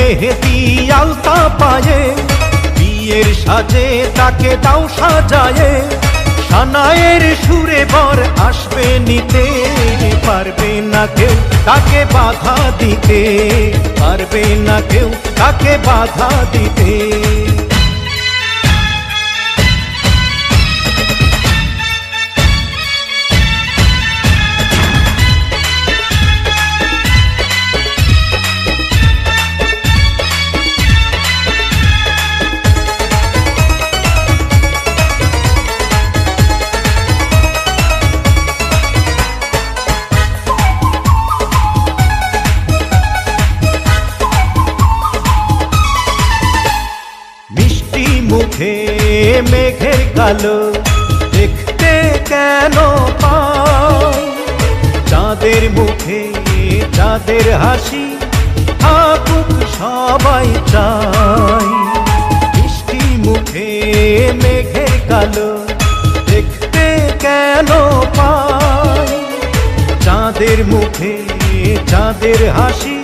মেহেদি আলতা পায়ে, বিয়ের সাজে তাকে দাও সাজায়ে, সানায়ের সুরে বর আসবে নিতে, পারবে না কেউ তাকে বাধা দিতে, পারবে না কেউ তাকে বাধা দিতে। মুখে মেঘের কালো দেখতে কেন পাই, চাঁদের মুখে চাঁদের হাসি থাকুক সবাই চাই। মিষ্টি মুখে মেঘের কালো দেখতে কেন পাই, চাঁদের মুখে চাঁদের হাসি